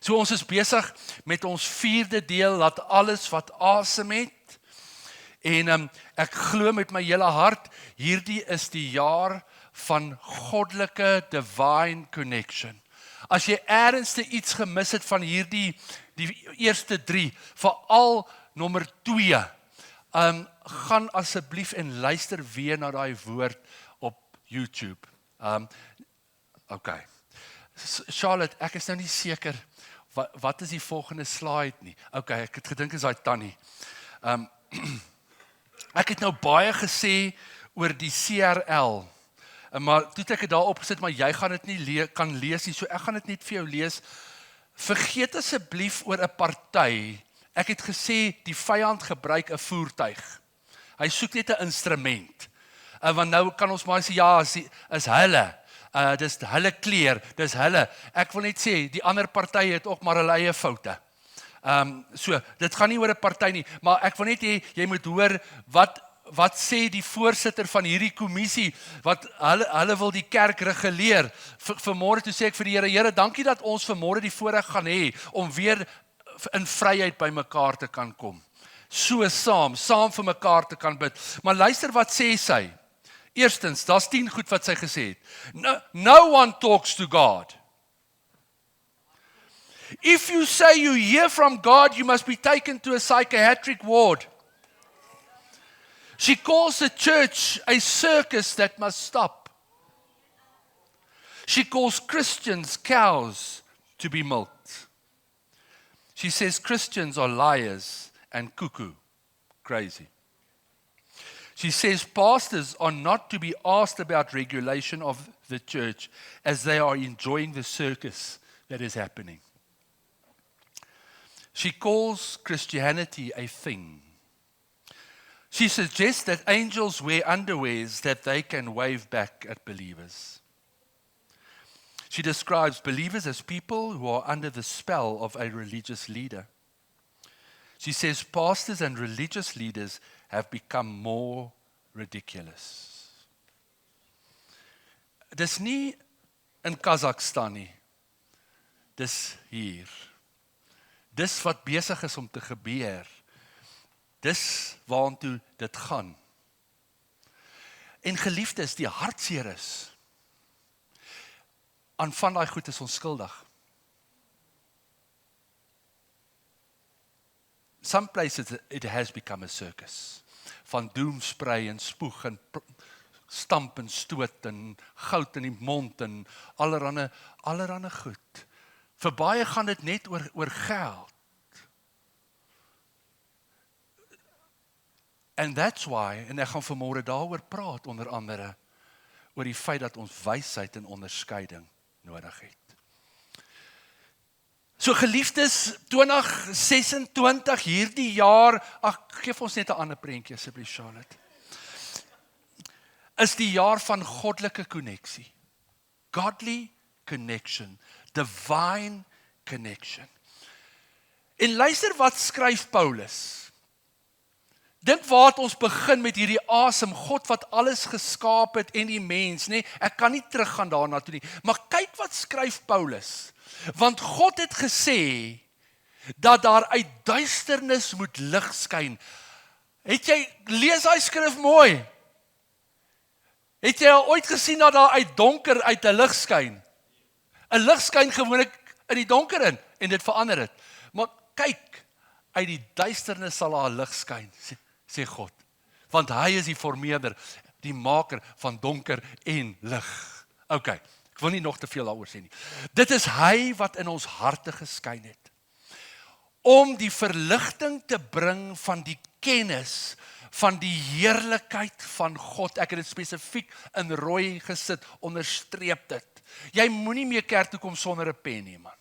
So ons is besig met ons 4de deel, laat alles wat asem het. En ek glo met my hele hart, hierdie is die jaar van goddelike divine connection. As jy ernstig iets gemis het van die eerste 3, veral nommer 2, gaan asseblief en luister weer na daai woord op YouTube. Okay. Charlotte, ek is nou nie seker, wat is die volgende slide nie? Okay, ek het gedink is daai tannie. Ek het nou baie gesê oor die CRL, maar toe het ek dit daar opgesit, maar jy gaan dit nie kan lees nie, so ek gaan dit net vir jou lees. Vergeet asseblief oor 'n party. Ek het gesê, die vyand gebruik 'n voertuig. Hy soek net 'n instrument. Want nou kan ons maar sê, ja, is hulle. Dis hulle kleer, dis hulle. Ek wil net sê, die ander partye het ook maar hulle eie foute. So, dit gaan nie oor 'n party nie, maar ek wil net hê, jy moet hoor, wat sê die voorsitter van hierdie kommissie, wat hulle wil die kerk reguleer. Vanmôre toe sê ek vir die Here, dankie dat ons vanmôre die voorreg gaan hê, om weer in vryheid by mekaar te kan kom. So saam vir mekaar te kan bid. Maar luister wat sê sy. Eerstens, daar's 10 goed wat sy gesê het. No one talks to God. If you say you hear from God, you must be taken to a psychiatric ward. She calls the church a circus that must stop. She calls Christians cows to be milked. She says Christians are liars and cuckoo, crazy. She says pastors are not to be asked about regulation of the church as they are enjoying the circus that is happening. She calls Christianity a thing. She suggests that angels wear underwears that they can wave back at believers. She describes believers as people who are under the spell of a religious leader. She says pastors and religious leaders have become more ridiculous. Dis nie in Kazakhstan nie. Dis hier. Dis wat besig is om te gebeur. Dis waartoe dit gaan. En geliefdes, die hartseer is, aan van daai goed is onskuldig. Some places it has become a circus. Van doemspray en spoeg en stamp en stoot en goud in die mond en allerhande goed. Vir baie gaan dit net oor geld. And that's why, en ek gaan vanmôre daaroor praat, onder andere, oor die feit dat ons wysheid en onderskeiding nodig het. So geliefdes, 2026, hierdie jaar, geef ons net 'n ander prentjie asseblief, Charlotte, is die jaar van goddelike konneksie. Godly connection, divine connection. En luister wat skryf Paulus. Dink waar het ons begin met hierdie asem, God wat alles geskaap het en die mens, nee, ek kan nie teruggaan daarna toe nie, maar kyk wat skryf Paulus, want God het gesê, dat daar uit duisternis moet lig skyn. Het jy, lees hy skrif mooi, het jy al ooit gesien dat daar uit donker uit 'n lig skyn? 'n lig skyn gewoonlik in die donker in, en dit verander het, maar kyk, uit die duisternis sal daar lig skyn, sê God, want hy is die vormeerder, die maker van donker en lig. Okay, ek wil nie nog te veel daaroor sê nie. Dit is hy wat in ons harte geskyn het, om die verligting te bring van die kennis, van die heerlikheid van God. Ek het dit spesifiek in rooi gesit, onderstreep dit. Jy moenie meer kerk toe kom sonder 'n pen nie, man.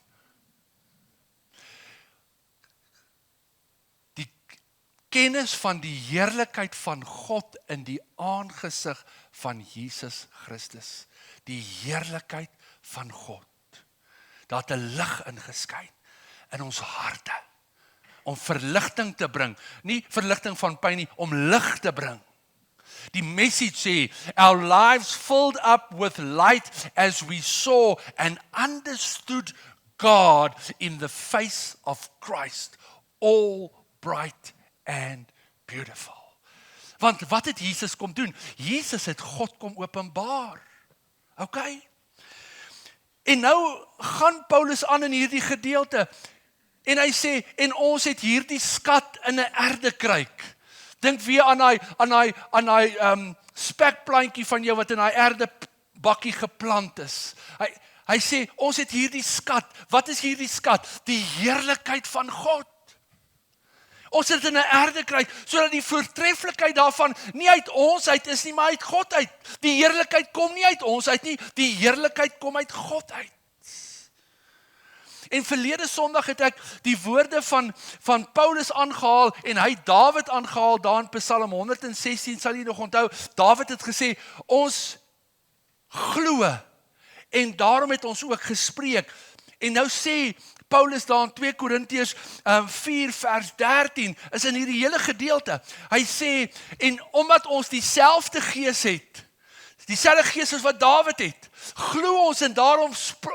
Kennis van die heerlikheid van God in die aangesig van Jesus Christus. Die heerlikheid van God. Daar het 'n lig ingeskyn in ons harte. Om verligting te bring. Nie verligting van pyn nie, om lig te bring. Die message sê, our lives filled up with light as we saw and understood God in the face of Christ, all bright and beautiful. Want wat het Jesus kom doen? Jesus het God kom openbaar. Okay? En nou gaan Paulus aan in hierdie gedeelte, en hy sê, en ons het hierdie skat in 'n erdekruik. Dink weer aan daai spekplantjie van jou wat in daai erdebakkie geplant is. Hy sê, ons het hierdie skat. Wat is hierdie skat? Die heerlikheid van God. Ons het in 'n erdekruik, sodat die voortreffelikheid daarvan nie uit ons uit is nie, maar uit God uit. Die heerlikheid kom nie uit ons uit nie, die heerlikheid kom uit God uit. En verlede Sondag het ek die woorde van Paulus aangehaal en hy Dawid aangehaal daar in Psalm 116, sal jy nog onthou. Dawid het gesê, ons glo en daarom het ons ook gespreek. En nou sê Paulus daar in 2 Korintiërs 4 vers 13 is in hierdie hele gedeelte. Hy sê, en omdat ons dieselfde gees het, dieselfde gees as wat Dawid het, glo ons en daarom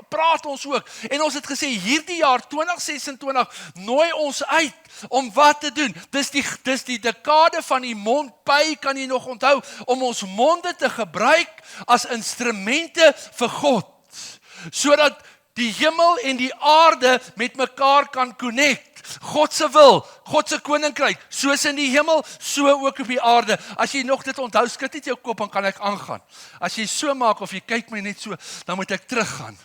praat ons ook. En ons het gesê, hierdie jaar 2026 nooi ons uit om wat te doen. Dis die dekade van die mondpy, kan jy nog onthou, om ons monde te gebruik as instrumente vir God, sodat die hemel en die aarde met mekaar kan connect. God se wil, God se koninkryk, soos in die hemel, so ook op die aarde. As jy nog dit onthou, skud net jou kop en kan ek aangaan. As jy so maak of jy kyk my net so, dan moet ek teruggaan.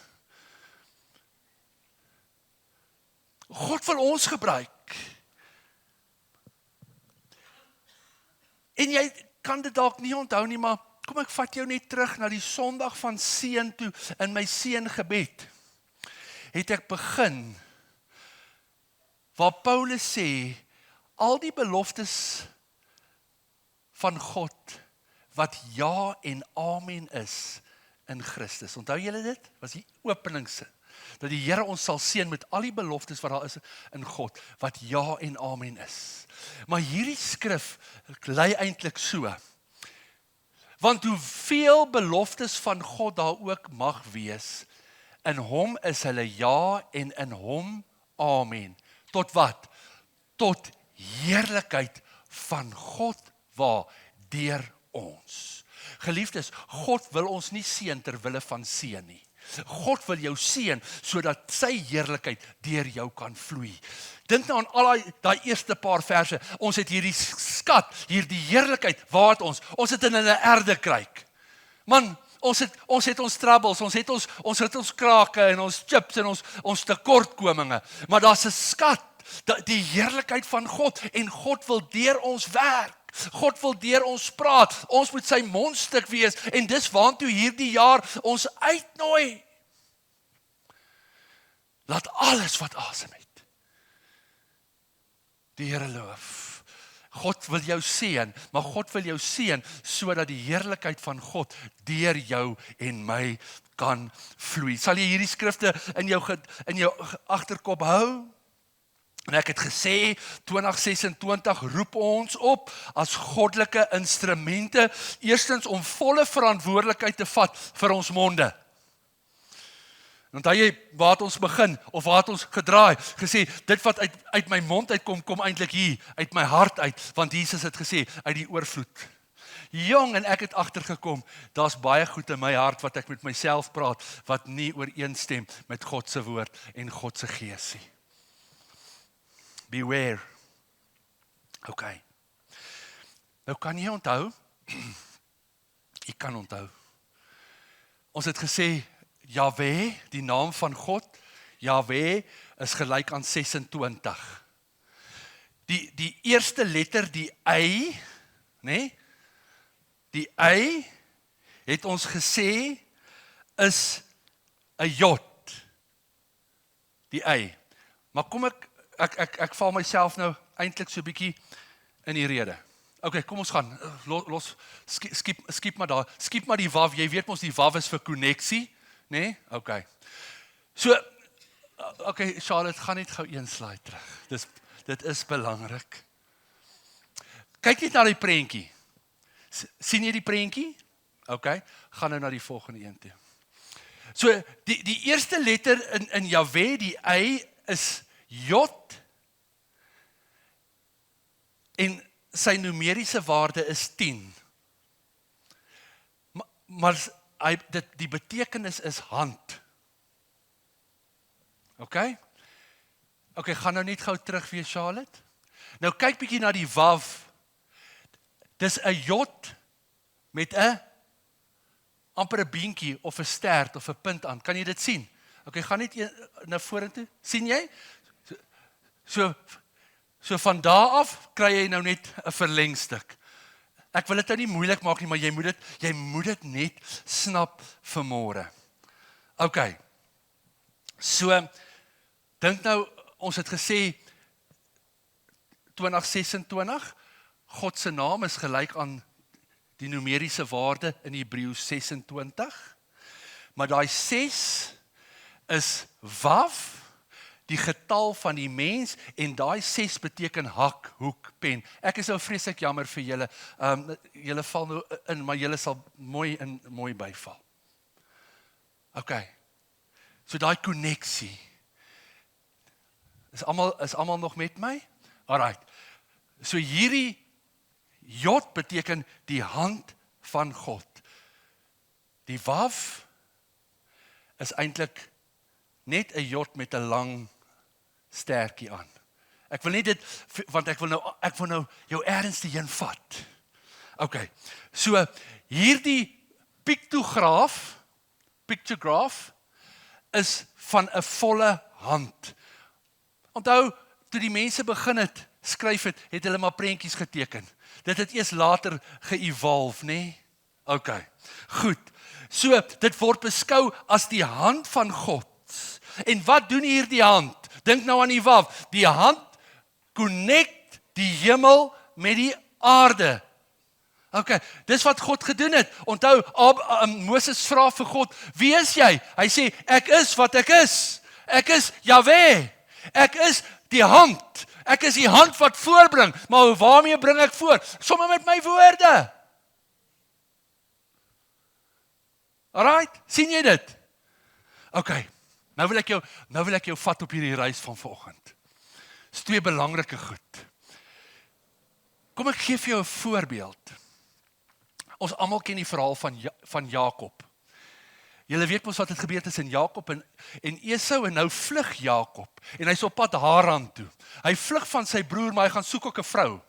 God wil ons gebruik. En jy kan dit dalk nie onthou nie, maar kom ek vat jou net terug na die Sondag van seën toe in my seëngebed. Het ek begin waar Paulus sê, al die beloftes van God, wat ja en amen is in Christus. Onthou julle dit? Was die openingse, dat die Here ons sal seën met al die beloftes wat daar is in God, wat ja en amen is. Maar hierdie skrif lei eintlik so, want hoeveel beloftes van God daar ook mag wees, in hom is hulle ja en in hom amen. Tot wat? Tot heerlikheid van God waar deur ons. Geliefdes, God wil ons nie seën ter wille van seën nie. God wil jou seën sodat sy heerlikheid deur jou kan vloei. Dink nou aan al daai eerste paar verse. Ons het hierdie skat, hierdie heerlikheid, waar het ons? Ons het in 'n erdekruik. Man, ons het ons troubles, ons het ons krake en ons chips en ons tekortkominge, maar daar's 'n skat, die heerlikheid van God, en God wil deur ons werk. God wil deur ons praat. Ons moet sy mondstuk wees, en dis waantoe hierdie jaar ons uitnooi. Laat alles wat asem het die Here loof. God wil jou seën, maar God wil jou seën sodat die heerlikheid van God deur jou en my kan vloei. Sal jy hierdie skrifte in jou agterkop hou? En ek het gesê, 2026 roep ons op as goddelike instrumente, eerstens om volle verantwoordelikheid te vat vir ons monde. Onthou jy waar het ons begin, of waar het ons gedraai, gesê, dit wat uit my mond uitkom, kom eintlik hier, uit my hart uit, want Jesus het gesê, uit die oorvloed. Jong, en ek het agtergekom, daar's baie goed in my hart wat ek met myself praat, wat nie ooreenstem met God se woord en God se gees nie. Beware. Okay. Nou kan jy onthou, ek kan onthou. Ons het gesê, Jahwe, die naam van God, Jahwe is gelyk aan 26. Die eerste letter, die Y, nee? Die Y, het ons gesê, is 'n jot. Die Y. Maar kom ek val myself nou eintlik so 'n bietjie in die rede. Okay, kom ons gaan, skip maar daar, skip maar die wav, jy weet mos die wav is vir konneksie, nee? Okay. So, okay, Charlotte, gaan net gou een slide terug. Dit is belangrik. Kyk net na die prentjie. Sien jy die prentjie? Okay, gaan nou na die volgende een toe. So die eerste letter in Jahwe, die Y is Jod en sy numeriese waarde is 10. Maar die betekenis is hand. Okay, gaan nou net gou terug weer, Charlotte. Nou kyk bietjie na die Wav. Dis 'n Jod met 'n amper 'n beentjie of 'n stert of 'n punt aan. Kan jy dit sien? Okay, gaan net na vorentoe. Sien jy? So van daar af kry jy nou net 'n verlengstuk. Ek wil dit nou nie moeilik maak nie, maar jy moet dit net snap vanmôre. Okay. So dink nou, ons het gesê 2026, God se naam is gelyk aan die numeriese waarde in Hebreëus 26, maar daai 6 is Wav, die getal van die mens, en daai 6 beteken hak, hoek, pen. Ek is nou vreeslik jammer vir julle, julle val nou in, maar julle sal mooi byval. Okay, so daai koneksie, is almal nog met my? Alright, so hierdie Jod beteken die hand van God. Die Wav is eintlik net 'n Jod met 'n lang stertjie aan. Ek wil nie dit, want ek wil nou jou ernstig heen vat. Okay, so hierdie pictograph is van 'n volle hand. Onthou, toe die mense begin het skryf het hulle maar prentjies geteken. Dit het eers later ge-evolve, nê? Okay, goed. So, dit word beskou as die hand van God. En wat doen hier die hand? Dink nou aan die Wav. Die hand connect die hemel met die aarde. Okay, dis wat God gedoen het. Onthou, Moses vra vir God, wie is jy? Hy sê, ek is wat ek is. Ek is Jahwe. Ek is die hand. Ek is die hand wat voorbring. Maar waarmee bring ek voor? Somme met my woorde. Alright, sien jy dit? Okay, nou wil ek jou vat op hierdie reis van vanoggend. Dis 2 belangrike goed. Kom ek gee vir jou 'n voorbeeld. Ons almal ken die verhaal van Jakob. Julle weet mos wat het gebeur tussen Jakob en Esau, en nou vlug Jakob, en hy's op pad Haran toe. Hy vlug van sy broer, maar hy gaan soek ook 'n vrou.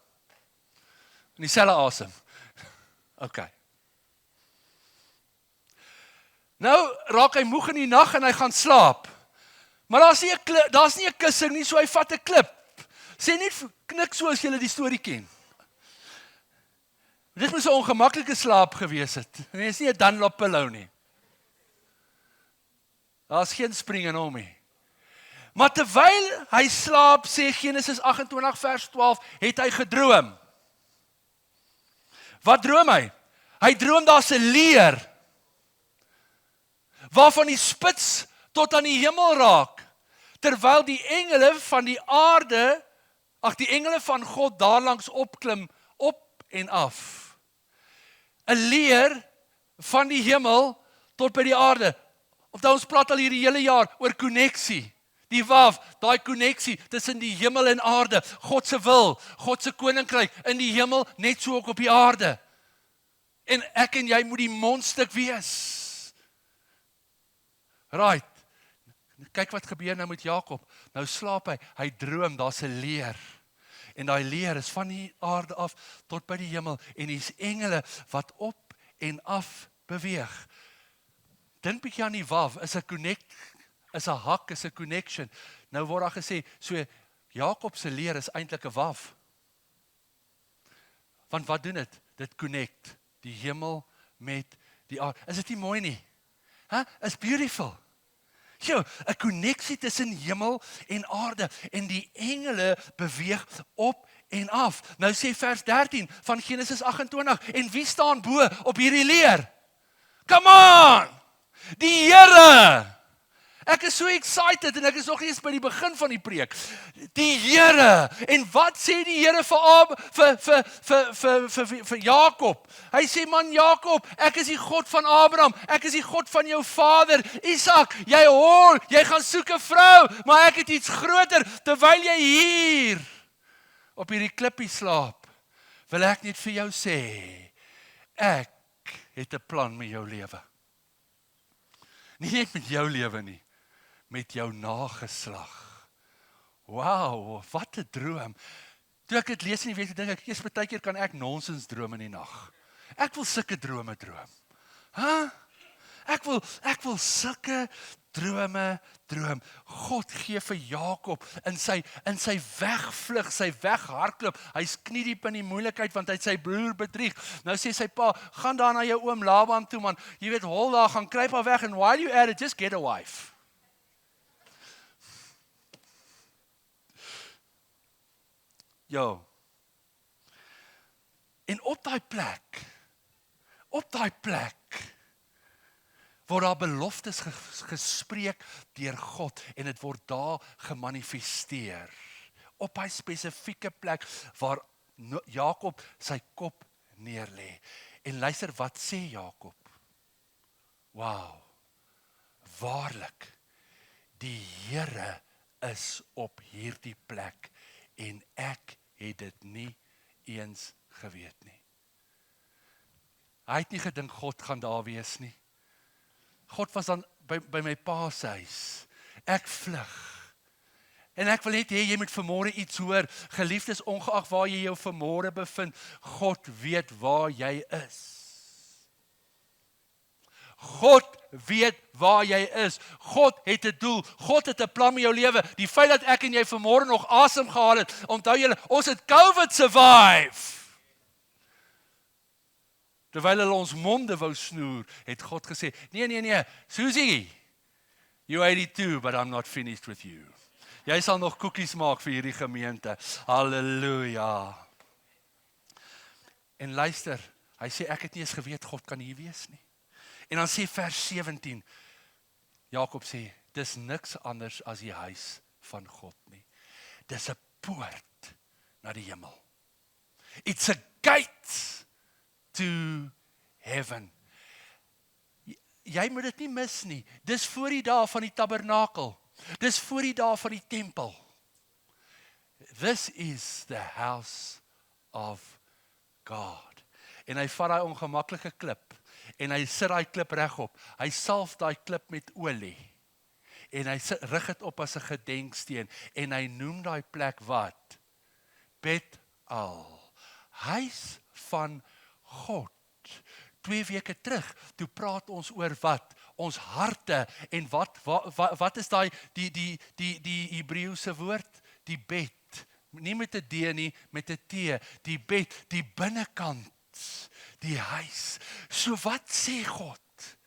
In dieselfde asem. Okay. Nou raak hy moeg in die nag en hy gaan slaap. Maar daar's nie 'n kussing nie, so hy vat 'n klip. Sê net knik so as julle die storie ken. Dit moes 'n ongemaklike slaap gewees het. En dit is nie 'n Dunlop pillow nie. Daar's geen spring in hom nie. Maar terwyl hy slaap, sê Genesis 28 vers 12, het hy gedroom. Wat droom hy? Hy droom daar's 'n leer waarvan die spits tot aan die hemel raak, terwyl die engele van die aarde, die engele van God daarlangs opklim, op en af. 'n leer van die hemel tot by die aarde. Ons praat al hierdie hele jaar oor koneksie. Die Wav, daai koneksie tussen die hemel en aarde, God se wil, God se koninkryk in die hemel, net so ook op die aarde. En ek en jy moet die mondstuk wees. Right. Kyk wat gebeur nou met Jakob. Nou slaap hy droom, daar's 'n leer. En daai leer is van die aarde af tot by die hemel, en dis engele wat op en af beweeg. Dink bietjie aan die Wav, is 'n hak, is 'n connection. Nou word daar gesê, so Jakob se leer is eintlik 'n Wav. Want wat doen dit? Dit connect die hemel met die aarde. Is dit nie mooi nie? It's beautiful. 'n koneksie tussen hemel en aarde, en die engele beweeg op en af. Nou sê vers 13 van Genesis 28, en wie staan bo op hierdie leer? Come on! Die Here! Ek is so excited en ek is nog nie eens by die begin van die preek. Die Here, en wat sê die Here vir Jakob? Hy sê, man Jakob, ek is die God van Abraham, ek is die God van jou vader Isak. Jy hoor, jy gaan soek 'n vrou, maar ek het iets groter. Terwyl jy hier op hierdie klippie slaap, wil ek net vir jou sê, ek het 'n plan met jou lewe. Nie net met jou lewe nie, met jou nageslag. Wow, wat 'n droom. Toe ek dit lees in die week, dink ek, eers baie keer kan ek nonsens droom in die nag. Ek wil sulke drome droom. Ek wil sulke drome droom. God gee vir Jakob in sy wegvlug, sy weghardloop. Hy's kniediep in die moeilikheid want hy het sy broer bedrieg. Nou sê sy pa, gaan daar na jou oom Laban toe man. Jy weet, hol daar, gaan kruip haar weg and while you at it, just get a wife. Jo. En op daai plek word daar beloftes gespreek deur God en dit word daar gemanifesteer. Op hy spesifieke plek waar Jakob sy kop neerlê. En luister wat sê Jakob. Wow. Waarlik, die Here is op hierdie plek en ek het dit nie eens geweet nie. Hy het nie gedink God gaan daar wees nie. God was dan by my pa se huis. Ek vlug. En ek wil net hê jy moet vanmôre iets hoor. Geliefdes, ongeag waar jy jou vanmôre bevind, God weet waar jy is. God weet waar jy is. God het 'n doel. God het 'n plan met jou lewe. Die feit dat ek en jy vanmôre nog asem gehaal het, onthou julle, ons het COVID survive. Terwyl hulle ons monde wou snoer, het God gesê, nee, Susie, you 82, but I'm not finished with you. Jy sal nog koekies maak vir hierdie gemeente. Halleluja. En luister, hy sê, ek het nie eens geweet, God kan hier wees nie. En dan sê vers 17, Jakob sê, dis niks anders as die huis van God nie. Dis 'n poort na die hemel. It's a gate to heaven. Jy moet dit nie mis nie. Dis voor die dae van die tabernakel. Dis voor die dae van die tempel. This is the house of God. En hy vat daai ongemaklike klip en hy sit daai klip regop. Hy salf daai klip met olie. En hy rig dit op as 'n gedenksteen en hy noem daai plek wat? Bethel. Huis van God. 2 weke terug, toe praat ons oor wat? Ons harte en wat is daai die Hebreëse woord? Die bed. Nie met 'n D nie, met 'n T. Die bed, die binnekant, die huis. So wat sê God?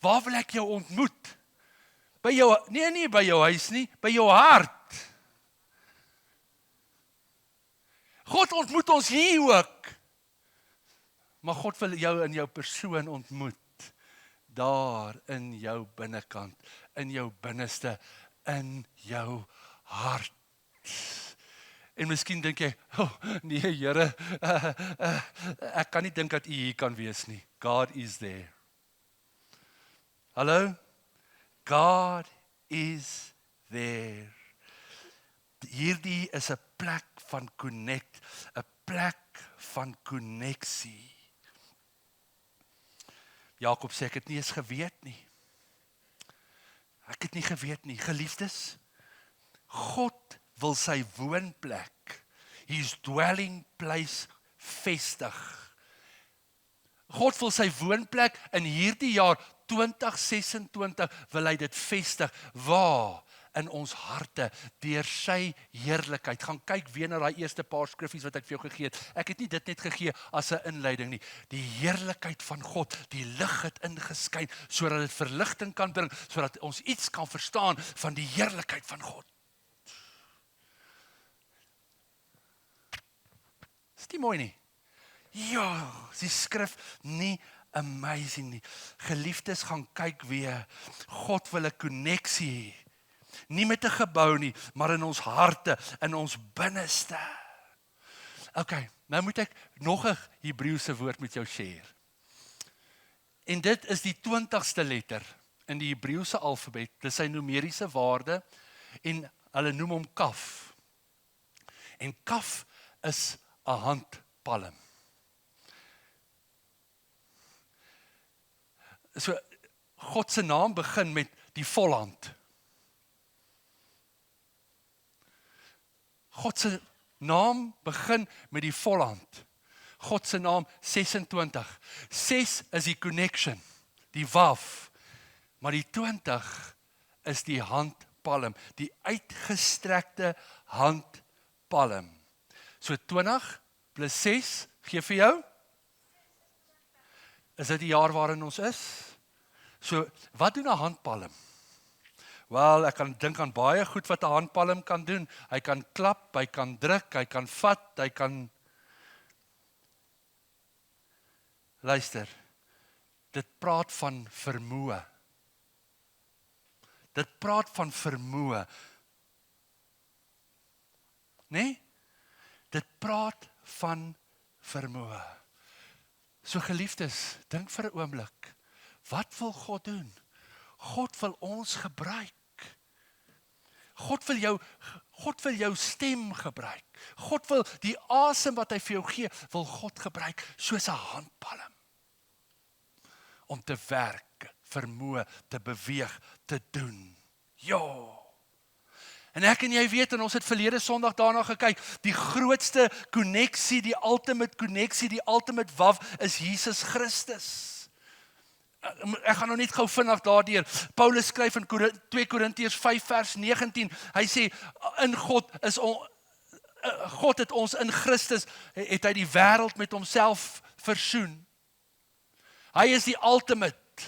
Waar wil ek jou ontmoet? By jou, nie by jou huis nie, by jou hart. God ontmoet ons hier ook. Maar God wil jou in jou persoon ontmoet. Daar in jou binnekant, in jou binneste, in jou hart. En miskien dink jy, nee Here, ek kan nie dink dat U hier kan wees nie. God is there. Hallo? God is there. Hierdie is 'n plek van connect, 'n plek van konneksie. Jakob sê, ek het nie eens geweet nie. Ek het nie geweet nie. Geliefdes, God wil sy woonplek, his dwelling place vestig. God wil sy woonplek in hierdie jaar 2026 wil hy dit vestig. Waar? In ons harte, deur sy heerlikheid. Gaan kyk weer na daai eerste paar skriffies wat ek vir jou gegee het. Ek het nie dit net gegee as 'n inleiding nie. Die heerlikheid van God, die lig het ingeskyn, sodat dit verligting kan bring, sodat ons iets kan verstaan van die heerlikheid van God. Is dit mooi nie? Ja, die skrif nie 'n amazing nie. Geliefdes, gaan kyk weer. God wil 'n koneksie hê. Nie met 'n gebou nie, maar in ons harte, in ons binneste. Okay, nou moet ek nog 'n Hebreëse woord met jou share. En dit is die 20ste letter in die Hebreëse alfabet. Dit is sy numeriese waarde en hulle noem hom kaf. En kaf is 'n handpalm. So, God se naam begin met die volhand. God se naam begin met die volhand. God se naam 26. 6 is die connection, die waf. Maar die 20 is die handpalm, die uitgestrekte handpalm. So 20 plus 6 gee vir jou? Is dit die jaar waarin ons is? So, wat doen 'n handpalm? Wel, ek kan dink aan baie goed wat 'n handpalm kan doen. Hy kan klap, hy kan druk, hy kan vat, hy kan... Luister, dit praat van vermoë. Dit praat van vermoë. Nee? Dit praat van vermoë. So geliefdes, dink vir 'n oomblik. Wat wil God doen? God wil ons gebruik. God wil jou stem gebruik. God wil die asem wat hy vir jou gee, wil God gebruik soos 'n handpalm. Om te werk, vermoë, te beweeg, te doen. Ja. En ek en jy weet, en ons het verlede Sondag daarna gekyk, die grootste koneksie, die ultimate koneksie, die ultimate waf is Jesus Christus. Ek gaan nou net gou vinnig daardeur. Paulus skryf in 2 Korintiërs 5 vers 19. Hy sê in God het ons in Christus het hy die wêreld met homself versoen. Hy is die ultimate.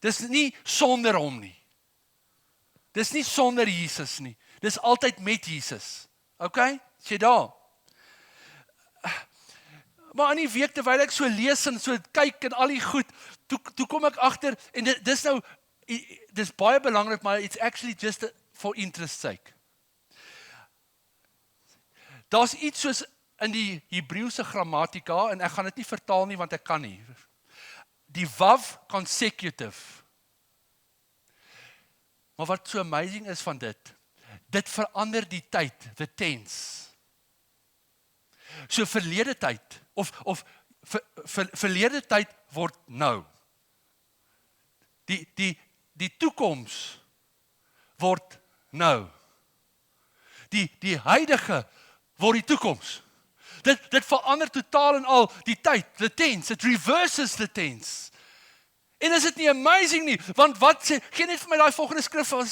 Dis nie sonder hom nie. Dis nie sonder Jesus nie. Dis altyd met Jesus. Okay? Is jy daar? Maar in die week terwyl ek so lees en so kyk en al die goed, toe kom ek agter en dis baie belangrik, maar it's actually just for interest sake. Daar's iets soos in die Hebreëse grammatika en ek gaan dit nie vertaal nie want ek kan nie. Die wav consecutive. Maar wat so amazing is van dit verander die tyd, the tense. So verlede tyd of verlede tyd word nou. Die toekoms word nou. Die huidige word die toekoms. Dit verander totaal en al die tyd, the tense, it reverses the tense. En is dit nie amazing nie? Want wat sê, gee net vir my daai volgende skrif van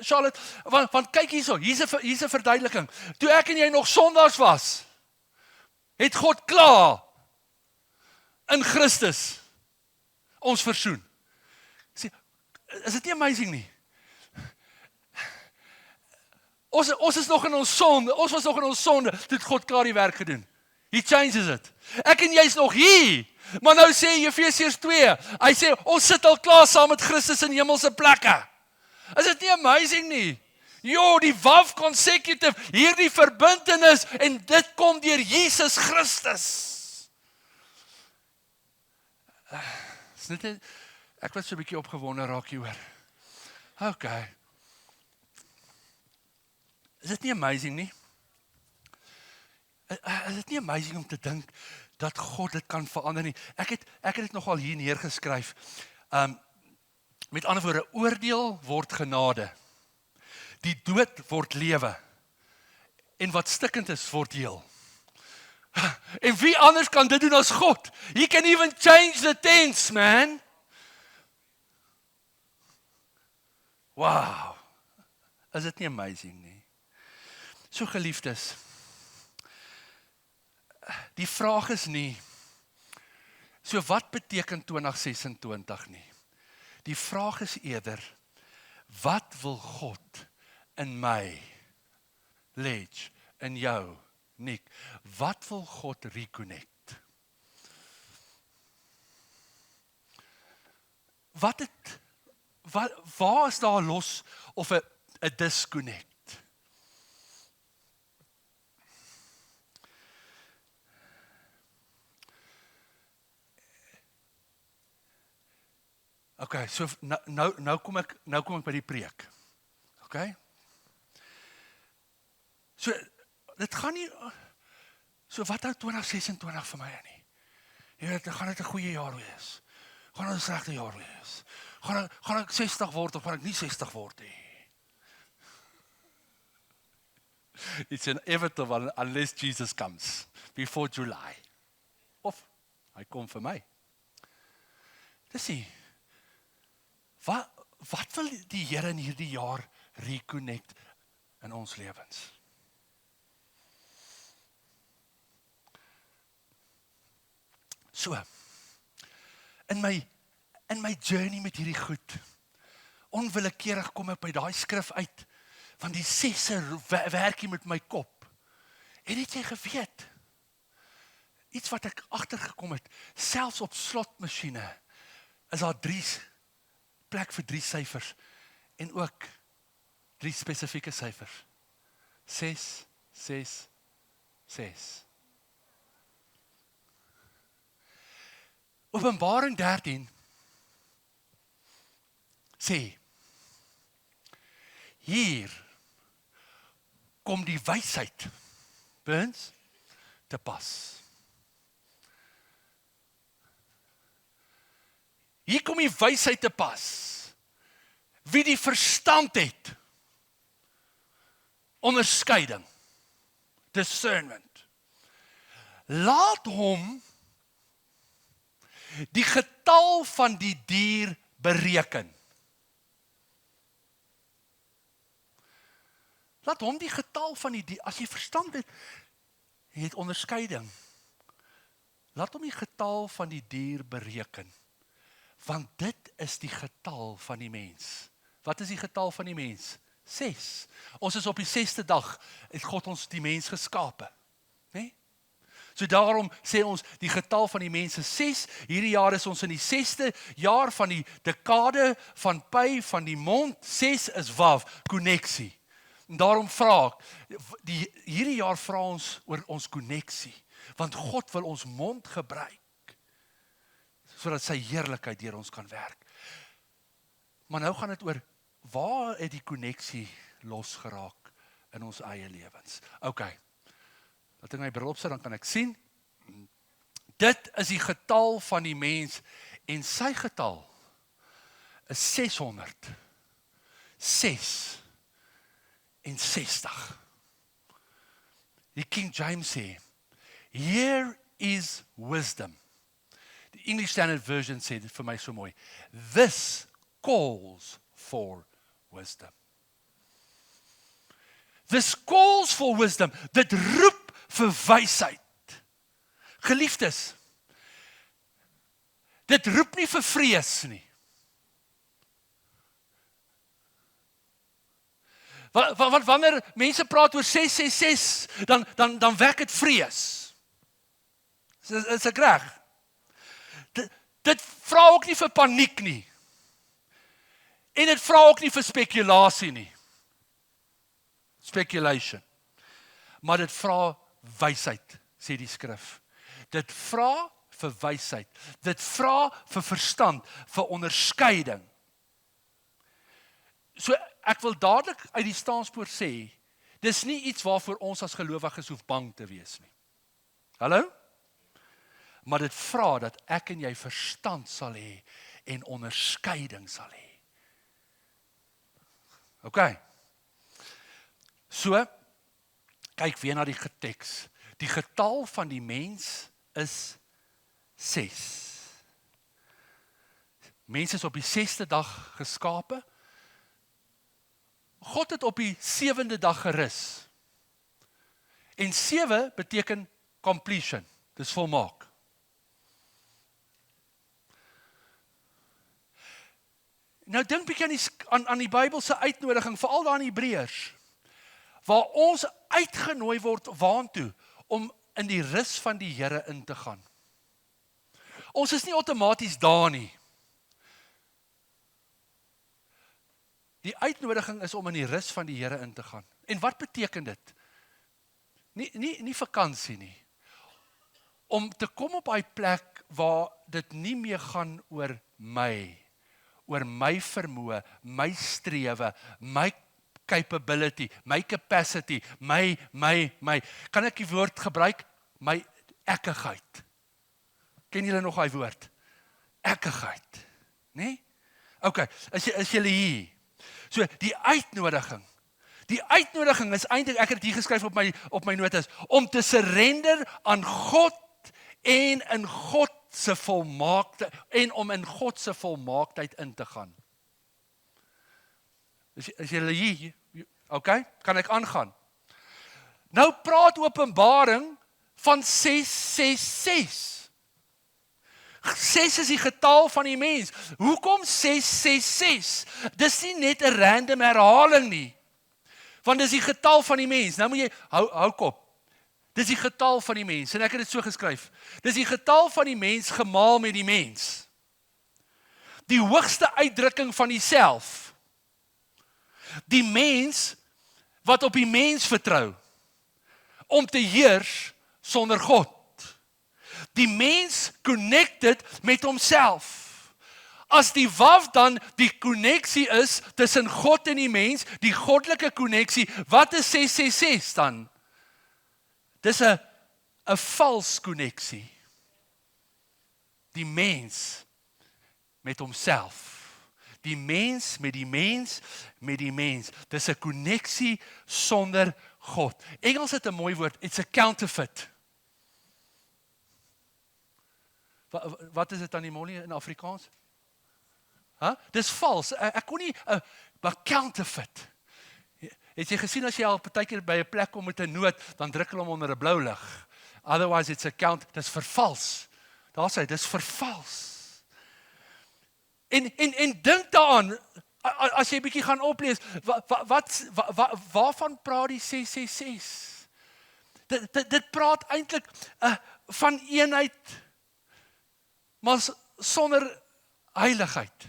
Charlotte, want kyk hierso, hier's 'n verduideliking. Toe ek en jy nog sondaars was, het God klaar in Christus ons versoen. Sê, is dit nie amazing nie? Ons is nog in ons sonde, ons was nog in ons sonde, toe het God klaar die werk gedoen. He changes it. Ek en jy is nog hier, maar nou sê Efesiërs 2, hy sê, ons sit al klaar saam met Christus in hemelse plekke. Is dit nie amazing nie? Jo, die waf consecutive, hierdie verbintenis, en dit kom deur Jesus Christus. Ek was so 'n bietjie opgewonde raak hieroor. Okay. Is dit nie amazing nie? Is dit nie amazing om te dink dat God dit kan verander nie? Ek het dit nogal hier neergeskryf. Met ander woorde, oordeel word genade. Die dood word lewe. En wat stikkend is, word heel. En wie anders kan dit doen as God? He can even change the tense, man. Wow. Is dit nie amazing nie? So geliefdes, die vraag is nie, so wat beteken 2026 nie? Die vraag is eerder, wat wil God in my, Ledge, in jou, Nick, wat wil God reconnect? waar is daar los of 'n disconnect? Okay, so nou kom ek by die preek. Okay? So dit gaan nie so wat hou 2026 vir my nie. Jy weet, gaan dit 'n goeie jaar wees? Gaan dit 'n slegte jaar wees? Gaan ek 60 word of gaan ek nie 60 word nie? It's inevitable unless Jesus comes before July. Of hy kom vir my. Dis nie. Wat wil die Here in hierdie jaar reconnect in ons lewens? So, in my journey met hierdie goed, onwillekeurig kom ek by daai skrif uit, van die 6 werkie met my kop. En het jy geweet, iets wat ek agtergekom het, selfs op slotmasjiene, is daar 3 plek vir 3 syfers, en ook 3 spesifieke syfers. 6, 6, 6. Openbaring 13 sê, hier kom die wysheid Burns te pas. Hier kom die wysheid te pas. Wie die verstand het, onderskeiding, discernment, laat hom die getal van die dier bereken. Laat hom die getal van die dier, as jy verstand het, jy het onderskeiding. Laat hom die getal van die dier bereken. Want dit is die getal van die mens. Wat is die getal van die mens? 6. Ons is op die 6ste dag, het God ons die mens geskape. Nee? So daarom sê ons, die getal van die mens is 6, hierdie jaar is ons in die 6ste jaar van die dekade, van Pi, van die mond, 6 is Wav, konneksie. En daarom vra ek, hierdie jaar vra ons oor ons konneksie, want God wil ons mond gebruik, sodat sy heerlikheid deur ons kan werk. Maar nou gaan dit oor, waar het die konneksie losgeraak in ons eie lewens? Okay, laat ek my bril opsit, dan kan ek sien. Dit is die getal van die mens, en sy getal is 666. Die King James sê, here is wisdom. Die English Standard Version sê dit vir my so mooi. This calls for wisdom. This calls for wisdom. Dit roep vir wysheid. Geliefdes, dit roep nie vir vrees nie. Want wanneer mense praat oor 666, dan wek dit vrees. Is ek reg? Dit vra ook nie vir paniek nie. En dit vra ook nie vir spekulasie nie. Speculation. Maar dit vra wysheid, sê die skrif. Dit vra vir wysheid. Dit vra vir verstand, vir onderskeiding. So ek wil dadelik uit die staanspoor sê, dis nie iets waarvoor ons as gelowiges hoef bang te wees nie. Hallo? Maar dit vra dat ek en jy verstand sal hê en onderskeiding sal hê. Okay. So, kyk weer na die teks. Die getal van die mens is 6. Mens is op die 6ste dag geskape. God het op die 7de dag gerus. En 7 beteken completion. Dis volmaak. Nou dink bietjie aan die Bybelse uitnodiging, veral daar in Hebreërs, waar ons uitgenooi word waantoe om in die rus van die Here in te gaan. Ons is nie outomaties daar nie. Die uitnodiging is om in die rus van die Here in te gaan. En wat beteken dit? Nie vakansie nie. Om te kom op daai plek waar dit nie meer gaan oor my vermoë, my strewe, my capability, my capacity, my. Kan ek die woord gebruik? My ekkigheid. Ken julle nog daai woord? Ekkigheid. Nee? Okay, is julle hier? So, die uitnodiging is eintlik, ek het dit hier geskryf op my notas, om te surrender aan God en in God se volmaaktheid, en om in God se volmaaktheid in te gaan. Is julle hier? Okay, kan ek aangaan? Nou praat Openbaring van 666. 6 is die getal van die mens. Hoekom 666? Dis nie net 'n random herhaling nie. Want dis die getal van die mens. Nou moet jy hou kop. Dis die getal van die mens en ek het dit so geskryf. Dis die getal van die mens gemaal met die mens. Die hoogste uitdrukking van die self. Die mens wat op die mens vertrou om te heers sonder God. Die mens connected met homself. As die waf dan die konneksie is tussen God en die mens, die goddelike konneksie, wat is 666 dan? Dis 'n vals konneksie. Die mens met homself. Die mens met die mens met die mens. Dis 'n konneksie sonder God. Engels het 'n mooi woord, it's a counterfeit. Wat is dit aan die molie in Afrikaans? Dis vals. Ek kon nie, maar counterfeit. Het jy gesien as jy al partykeer by 'n plek kom met 'n noot, dan druk hulle hom onder 'n blou lig. Otherwise it's a dis vervals. Daar sê, dis vervals. En dink daaraan, as jy bietjie gaan oplees, waarvan praat die 666? Dit praat eintlik van eenheid, maar sonder heiligheid.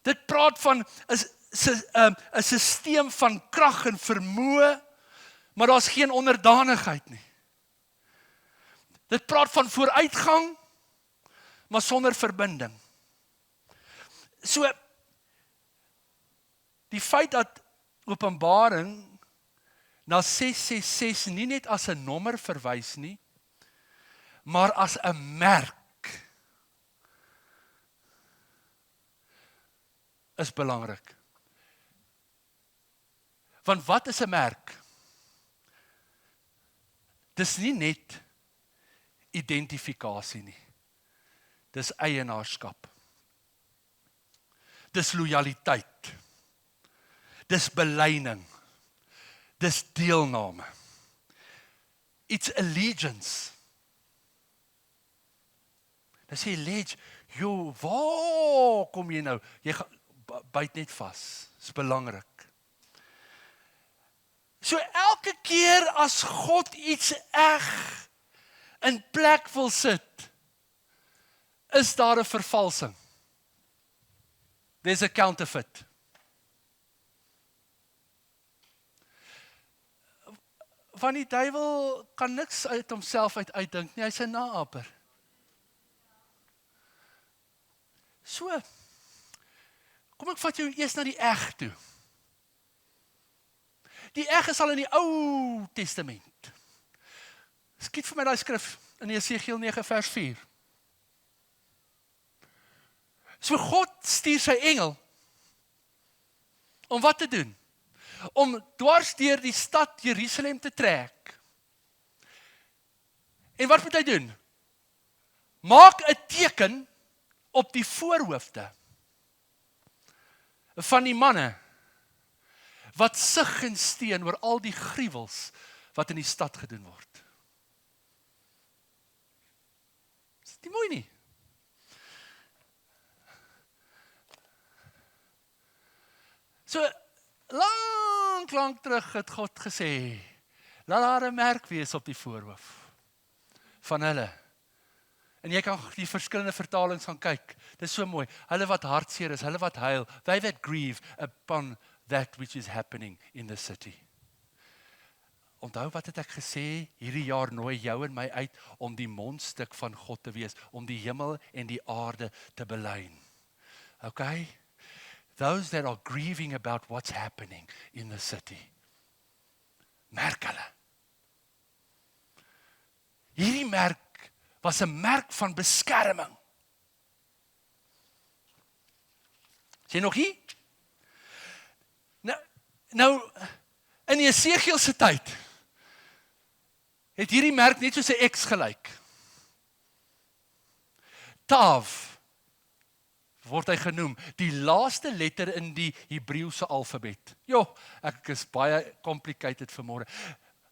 Dit praat van 'n sisteem van krag en vermoë, maar daar's geen onderdanigheid nie. Dit praat van vooruitgang, maar sonder verbinding. So, die feit dat Openbaring na 666 nie net as 'n nommer verwys nie, maar as 'n merk, is belangrik. Want wat is 'n merk? Dis nie net identifikasie nie. Dis eienaarskap. Dis lojaliteit. Dis belyning. Dis deelname. It's allegiance. Dan sê ledge, waar kom jy nou? Jy byt net vas. Dis belangrik. So elke keer as God iets eg in plek wil sit, is daar 'n vervalsing. There's a counterfeit. Want die duiwel kan niks uit homself uitdink nie, hy's 'n naaper. So, kom ek vat jou eers na die eg toe. Die eg is al in die Ou Testament. Skiet vir my daai skrif in Jesegiel 9 vers 4. So God stuur sy engel om wat te doen? Om dwars deur die stad Jerusalem te trek. En wat moet hy doen? Maak 'n teken op die voorhoofde van die manne wat sug en steen oor al die gruwels wat in die stad gedoen word. Is dit nie mooi nie? So, lank terug het God gesê, laat daar 'n merk wees op die voorhoof van hulle En jy kan die verskillende vertalings gaan kyk. Dis so mooi. Hulle wat hartseer is, hulle wat huil, they that grieve upon that which is happening in the city. Onthou wat het ek gesê, hierdie jaar nooi jou en my uit om die mondstuk van God te wees, om die hemel en die aarde te belyn. Okay? Those that are grieving about what's happening in the city. Merk hulle. Hierdie merk was 'n merk van beskerming. Is jy nog hier? Nou in Jesegiel se tyd het hierdie merk net soos 'n X gelyk. Tav word hy genoem, die laaste letter in die Hebreëse alfabet. Ek is baie complicated vanmôre.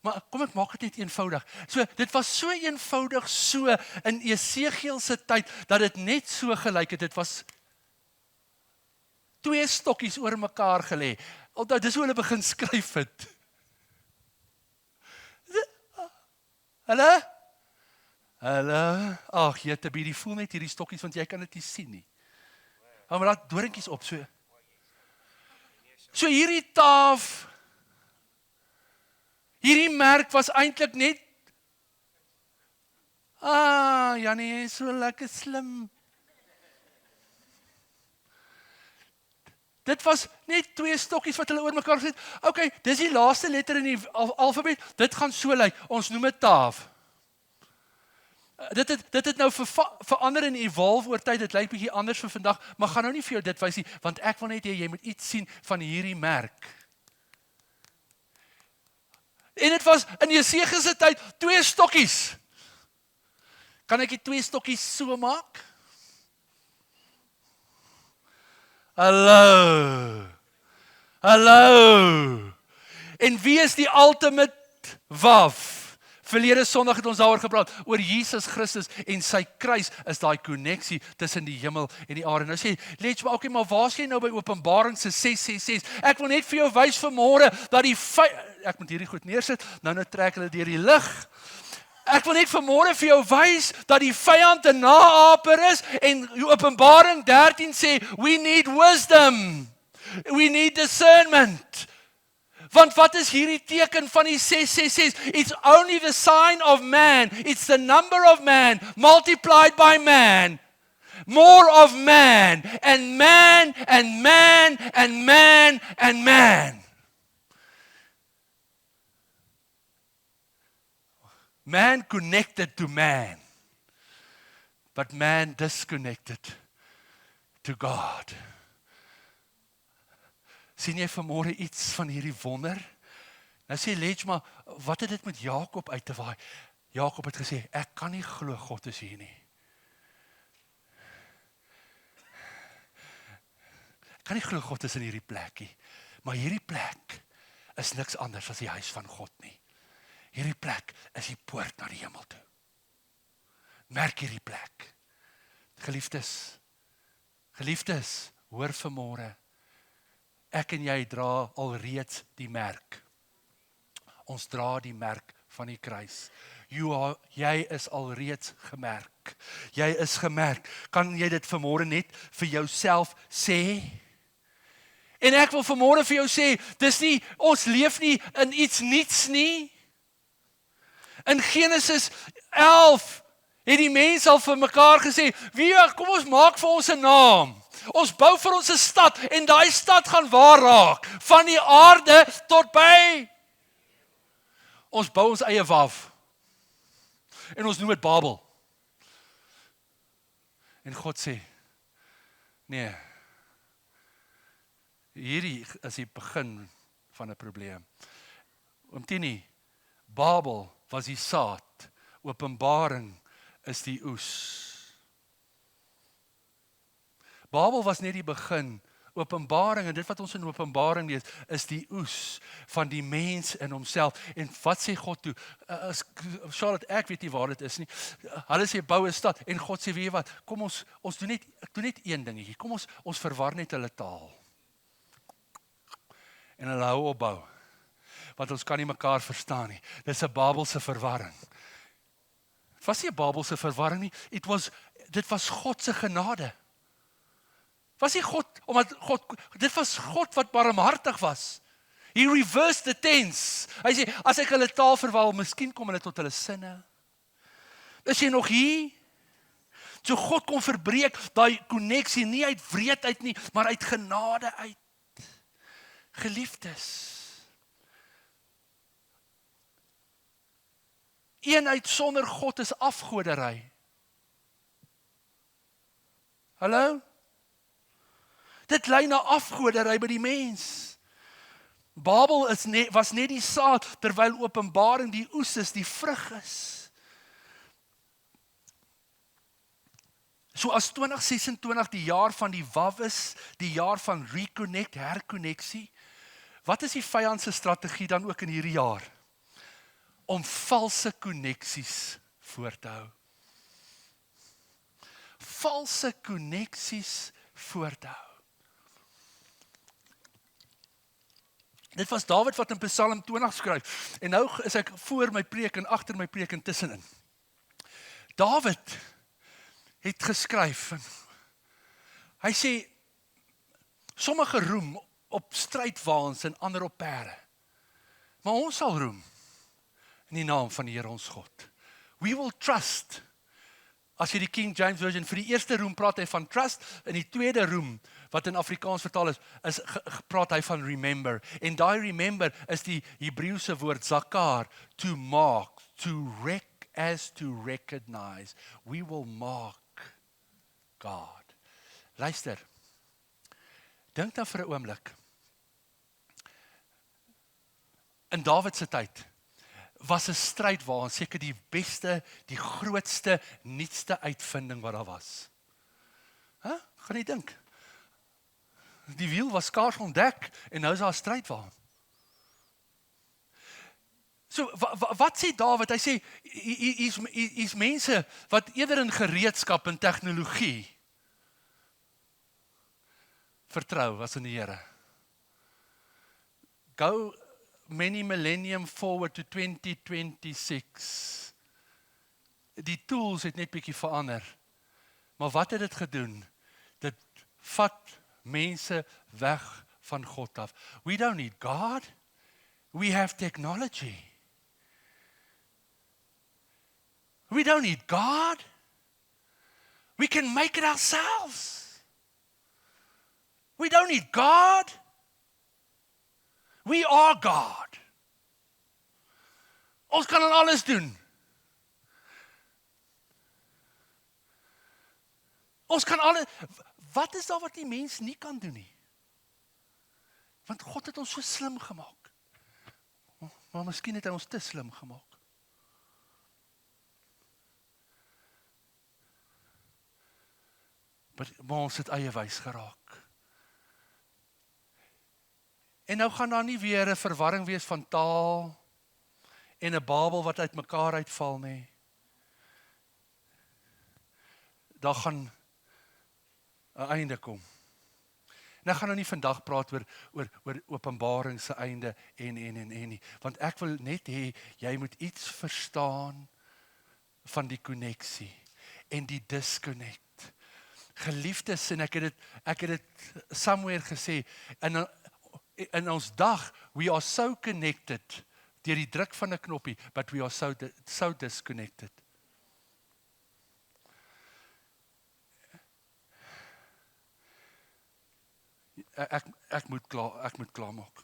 Maar kom ek maak dit net eenvoudig. So, dit was so eenvoudig so in Jesegiel se tyd, dat dit net so gelyk het. Dit was 2 stokkies oor mekaar gelê. Onthou, dis hoe hulle begin skryf het. Hallo? Ag, jette, die voel net hierdie stokkies, want jy kan dit nie sien nie. Maar laat doringkies op, so hierdie taaf, hierdie merk was eintlik net, Janie, jy is so lekker slim. Dit was net 2 stokkies wat hulle oor mekaar gesit. Okay, dis die laaste letter in die alfabet, dit gaan so lyk, ons noem dit taaf. Dit het nou verander en evolve oor tyd, dit lyk bietjie anders vir vandag, maar gaan nou nie vir jou dit wys nie, want ek wil net hê jy moet iets sien van hierdie merk. En dit was in Jesegiel se tyd 2 stokkies. Kan ek die 2 stokkies so maak? Hallo. En wie is die ultimate waf? Verlede Sondag het ons daaroor gepraat, oor Jesus Christus en sy kruis is daai koneksie tussen die hemel en die aarde. Nou sê, okay, maar waar is jy nou by Openbaring se 6:6? Ek wil net vir jou wys vanmôre dat die ek moet hierdie goed neersit, nou trek hulle deur die lug. Ek wil net vanmôre vir jou wys dat die vyand 'n naaper is en Openbaring 13 sê, we need wisdom. We need discernment. Want wat is hierdie teken van die 666? It's only the sign of man. It's the number of man multiplied by man. More of man and man and man and man and man. Man connected to man. But man disconnected to God. Sien jy vanmôre iets van hierdie wonder? Nou sê Ledge, maar wat het dit met Jakob uit te waai? Jakob het gesê, ek kan nie glo God is hier nie. Ek kan nie glo God is in hierdie plekkie. Maar hierdie plek is niks anders as die huis van God nie. Hierdie plek is die poort na die hemel toe. Merk hierdie plek. Geliefdes, hoor vanmôre. Ek en jy dra alreeds die merk. Ons dra die merk van die kruis. Jy is alreeds gemerk. Jy is gemerk. Kan jy dit vanmôre net vir jouself sê? En ek wil vanmôre vir jou sê, dis nie, ons leef nie in iets niets nie. In Genesis 11 het die mense al vir mekaar gesê, kom ons maak vir ons 'n naam. Ons bou vir ons 'n stad en daai stad gaan waar raak? Van die aarde tot by. Ons bou ons eie waf. En ons noem dit Babel. En God sê, nee. Hierdie is die begin van 'n probleem. Oom Tini, Babel was die saad. Openbaring is die oes. Babel was net die begin. Openbaring, en dit wat ons in Openbaring lees, is die oes van die mens in homself. En wat sê God toe? Charlotte, ek weet nie waar dit is nie. Hulle sê bou 'n stad en God sê, weet jy wat? Kom ons doen net een dingetjie. Kom ons verwar net hulle taal. En hulle hou op bou. Want ons kan nie mekaar verstaan nie. Dis 'n Babelse verwarring. was nie 'n Babelse verwarring nie. Dit was God se genade. Was nie God, dit was God wat barmhartig was. He reversed the tense. Hy sê, as ek hulle taal verwil, miskien kom hulle tot hulle sinne. Is jy nog hier? So God kon verbreek daai koneksie nie uit wreedheid nie, maar uit genade uit. Geliefdes. Eenheid sonder God is afgodery. Hallo? Dit lei na afgodery by die mens. Babel was net die saad, terwyl Openbaring die oes is, die vrug is. So as 2026 die jaar van die WAW is, die jaar van reconnect, herkonneksie, wat is die vyand se strategie dan ook in hierdie jaar? Om valse koneksies voor te hou. Valse koneksies voor te hou. Dit was Dawid wat in Psalm 20 skryf. En nou is ek voor my preek en agter my preek en tussenin. Dawid het geskryf. Hy sê, sommige roem op strydwaans en ander op perde. Maar ons sal roem in die naam van die Here ons God. We will trust. As jy die King James Version, vir die eerste roem praat hy van trust, en die tweede roem, wat in Afrikaans vertaal is praat hy van remember. En daai remember is die Hebreëse woord zakar, to mark, to recognize. We will mark God. Luister, dink dan vir 'n oomblik. In Dawid se tyd was 'n strydwaans seker die beste, die grootste, nuutste uitvinding wat daar was. Gaan jy dink? Die wiel was skaars ontdek en nou is daar 'n strydwaan. So, wat sê Dawid? Hy sê, hier's mense wat eerder in gereedskap en tegnologie vertrou as in die Here. Go many millennium forward to 2026. Die tools het net bietjie verander. Maar wat het dit gedoen? Dit vat mense weg van God af. We don't need God. We have technology. We don't need God. We can make it ourselves. We don't need God. We are God. Ons kan alles doen. Ons kan alles. Wat is daar wat die mens nie kan doen nie? Want God het ons so slim gemaak. Maar miskien het hy ons te slim gemaak. Maar ons het eie wys geraak. En nou gaan daar nie weer 'n verwarring wees van taal en 'n Babel wat uit mekaar uitval nie. Daar gaan 'n einde kom. En ek gaan nou nie vandag praat oor Openbaring se einde en nie, want ek wil net hê jy moet iets verstaan van die koneksie en die disconnect. Geliefdes, en ek het dit somewhere gesê, in ons dag, we are so connected, deur die druk van 'n knoppie, but we are so disconnected. Ek moet klaar maak.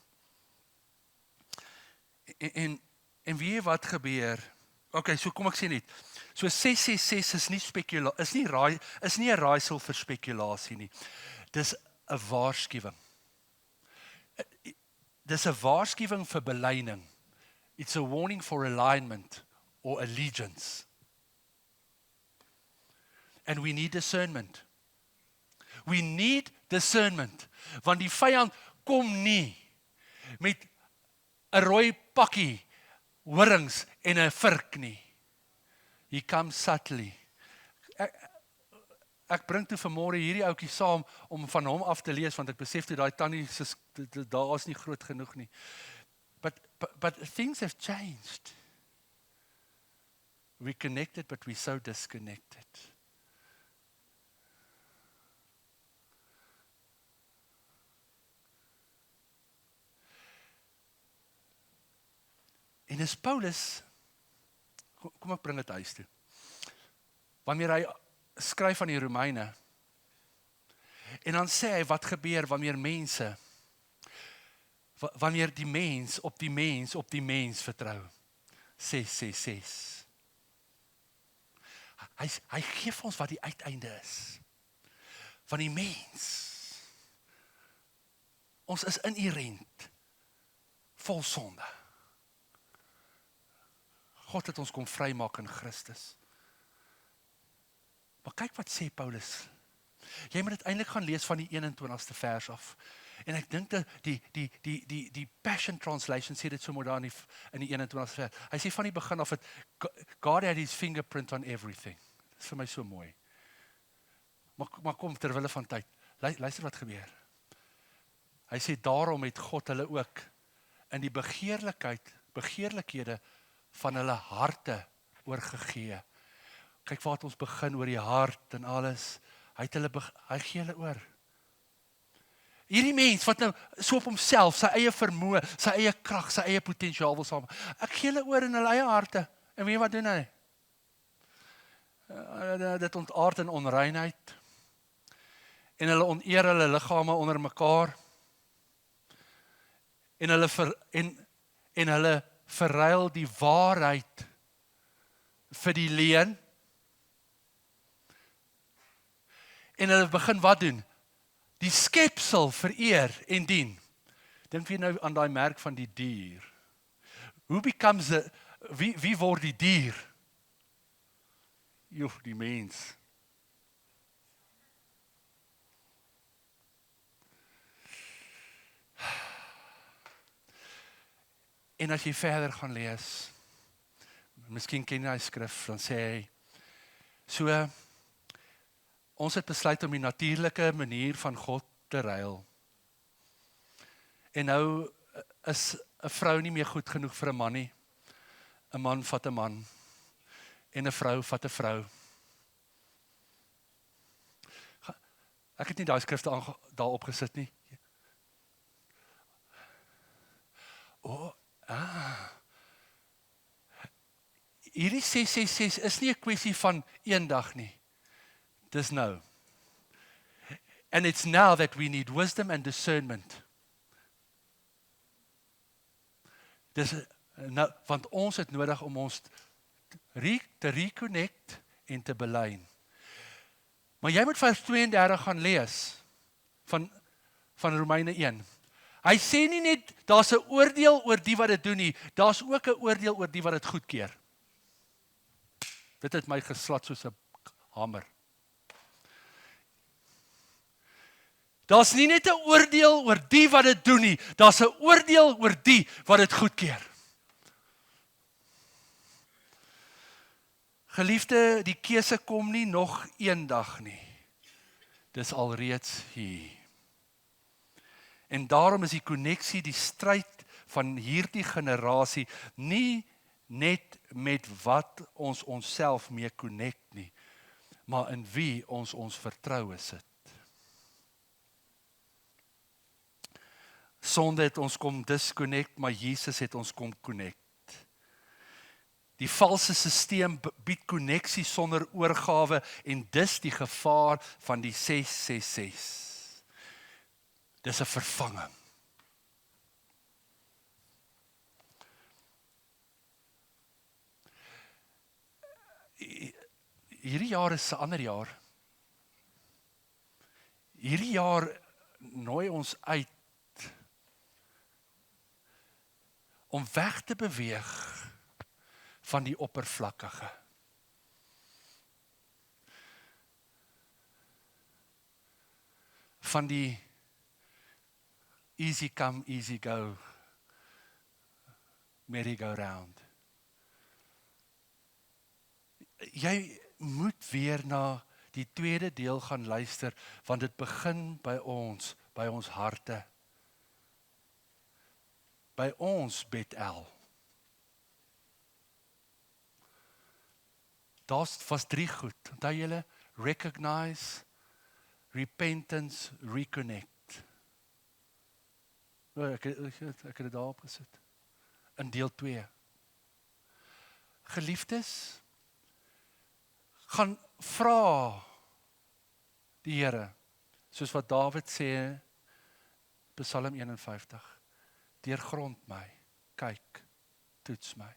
En weet jy wat gebeur? Okay, so kom ek sê net. So 666 is nie 'n raaisel vir spekulasie nie. Dis 'n waarskuwing. Dis 'n waarskuwing vir belyning. It's a warning for alignment or allegiance. And we need discernment. We need discernment. Want die vyand kom nie met 'n rooi pakkie horings en 'n vurk nie. He comes subtly. Ek bring toe vanmôre hierdie ouetjie saam om van hom af te lees, want ek besef toe daai tannie daar is nie groot genoeg nie. But things have changed. we're connected, but we're so disconnected. En is Paulus, kom ek bring dit huis toe. Wanneer hy skryf aan die Romeine, en dan sê hy wat gebeur wanneer mense, wanneer die mens op die mens vertrou. 666. Hy gee vir ons wat die uiteinde is. Van die mens. Ons is inherent vol sonde. God het ons kom vrymaak in Christus. Maar kyk wat sê Paulus. Jy moet dit eintlik gaan lees van die 21ste vers af. En ek dink dat die Passion Translation sê dit so mooi daar in die 21ste vers. Hy sê van die begin af het God had his fingerprint on everything. Dit is vir my so mooi. Maar kom, terwille van tyd. Luister wat gebeur. Hy sê daarom het God hulle ook in die begeerlikhede van hulle harte oorgegee. Kyk waar het ons begin oor die hart en alles. Hy gee hulle oor. Hierdie mens wat nou so op homself, sy eie vermoë, sy eie krag, sy eie potensiaal wil saam. Ek gee hulle oor in hulle eie harte. En weet jy wat doen hy? Dit ontaard in onreinheid. En hulle oneer hulle liggame onder mekaar. En hulle verruil die waarheid vir die leuen. En hulle begin wat doen? Die skepsel vereer en dien. Dink jy nou aan daai merk van die dier? Wie word die dier? Joh, die mens. En as jy verder gaan lees, miskien ken jy die skrif, dan sê hy, so, ons het besluit om die natuurlike manier van God te ruil. En nou is 'n vrou nie meer goed genoeg vir 'n man nie. 'n Man vat 'n man. En 'n vrou vat 'n vrou. Ek het nie daai skrifte daar opgesit nie. Hierdie 666 is nie 'n kwessie van eendag nie. Dis nou. And it's now that we need wisdom and discernment. Dis nou, want ons het nodig om ons te reconnect en te belyn. Maar jy moet vers 32 gaan lees van Romeine 1. Hy sê nie net daar's 'n oordeel oor die wat dit doen nie, daar's ook 'n oordeel oor die wat dit goedkeur. Dit het my geslat soos 'n hamer. Daar's nie net 'n oordeel oor die wat dit doen nie, daar's 'n oordeel oor die wat dit goedkeur. Geliefde, die keuse kom nie nog eendag nie. Dis alreeds hier. En daarom is die koneksie, die stryd van hierdie generasie nie net met wat ons onsself mee connect nie, maar in wie ons vertroue sit. Sonde het ons kom disconnect, maar Jesus het ons kom connect. Die valse sisteem bied konneksie sonder oorgawe en dis die gevaar van die 666. Dis 'n vervanging. Hierdie jaar is 'n ander jaar. Hierdie jaar nooi ons uit om weg te beweeg van die oppervlakkige. Van die easy come, easy go, merry-go-round. Jy moet weer na die tweede deel gaan luister, want dit begin by ons harte. By ons Bethel. was 3 goed. Onthou julle, recognize, repentance, reconnect. Ek het dit daarop gesit. In deel 2. Geliefdes, gaan vra die Here, soos wat Dawid sê, Psalm 51, deurgrond my, kyk, toets my.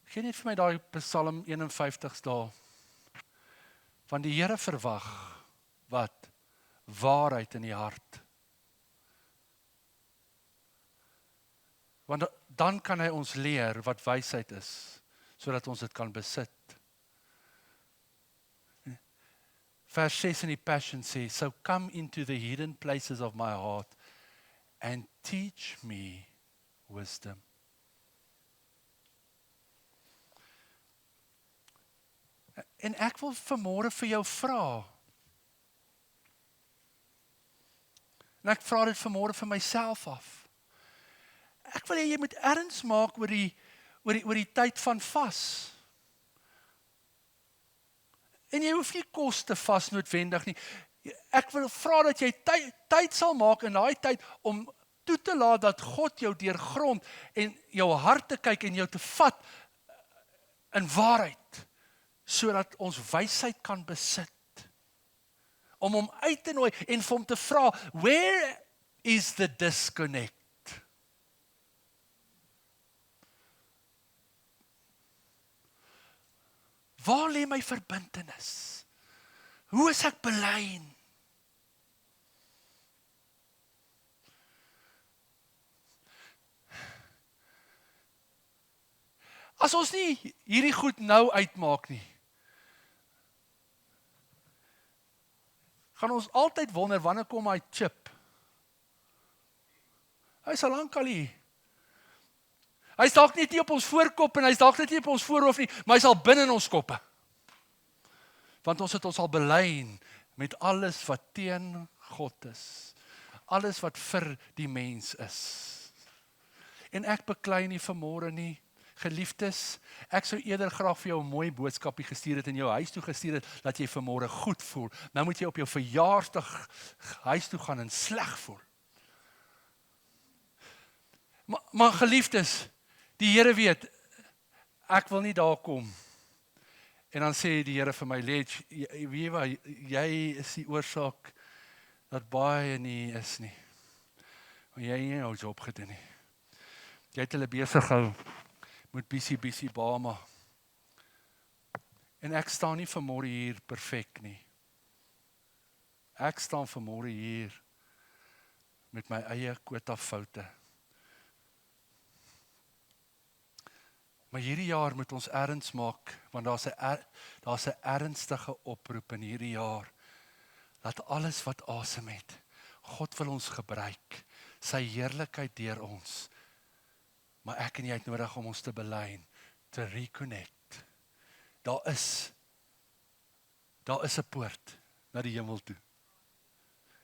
Gee net vir my daai Psalm 51 daar, want die Here verwag, wat? Waarheid in die hart. Want dan kan hy ons leer wat wysheid is, sodat ons dit kan besit. Vers 6 in die Passion sê, so come into the hidden places of my heart and teach me wisdom. En ek wil vanmôre vir jou vra. En ek vra dit vanmôre vir myself af. Ek wil hê jy moet erns maak oor die tyd van vas. En jy hoef nie kos te vas noodwendig nie. Ek wil vra dat jy tyd sal maak in daai tyd om toe te laat dat God jou deurgrond en jou hart te kyk en jou te vat in waarheid, sodat ons wysheid kan besit. Om hom uit te nooi en vir hom te vra, where is the disconnect? Waar lê my verbintenis? Hoe is ek belyn? As ons nie hierdie goed nou uitmaak nie, gaan ons altyd wonder, wanneer kom hy chip? Hy is al lank al hier. Hy is dalk net nie op ons voorkop en hy is dalk net nie op ons voorhoof nie, maar hy is al binne in ons koppe. Want ons het ons al belyn met alles wat teen God is. Alles wat vir die mens is. En ek beklei nie vanmôre nie, geliefdes, ek sou eerder graag vir jou 'n mooi boodskapie gestuur het in jou huis toe gestuur het, dat jy vanmôre goed voel. Nou moet jy op jou verjaarsdag huis toe gaan en sleg voel. Maar geliefdes, die Here weet, ek wil nie daar kom. En dan sê die Here vir my, weet jy wat, jy is die oorsaak dat baie nie is nie. Want jy nie jou job gedoen nie. Jy het hulle besig gehou met busy Bama. En ek staan nie vanmôre hier perfek nie. Ek staan vanmôre hier met my eie kwota foute. Maar hierdie jaar moet ons erns maak, want daar's 'n ernstige oproep in hierdie jaar, dat alles wat asem het, God wil ons gebruik, sy heerlikheid deur ons, maar ek en jy het nodig om ons te belyn, te reconnect. Daar is 'n poort na die hemel toe.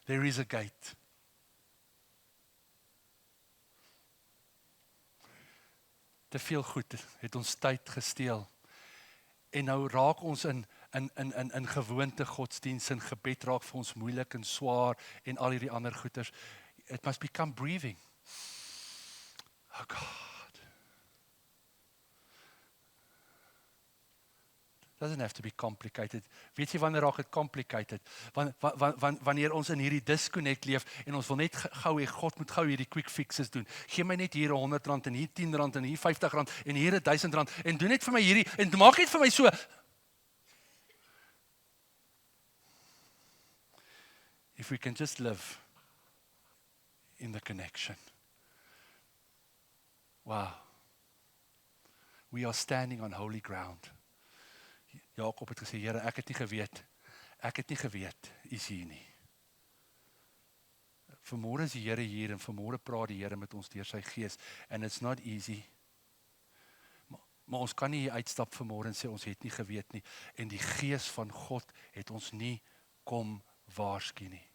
There is a gate. Te veel goed het ons tyd gesteel. En nou raak ons in gewoonte godsdienst en gebed raak vir ons moeilik en swaar en al hierdie ander goeters. It must become breathing. Oh God. Doesn't have to be complicated. Weet jy wanneer raak dit complicated? Wanneer ons in hierdie disconnect leef en ons wil net gou hê God moet gou hierdie quick fixes doen. Gee my net hier R100 en hier R10 en hier R50 en hier R1000 en doen net vir my hierdie en maak net vir my so. If we can just live in the connection. Wow. We are standing on holy ground. Jakob het gesê, Here, ek het nie geweet, is hier nie. Vanmôre is die Here hier en vanmôre praat die Here met ons deur sy gees and it's not easy. Maar ons kan nie hier uitstap vanmôre en sê ons het nie geweet nie en die gees van God het ons nie kom waarsku nie.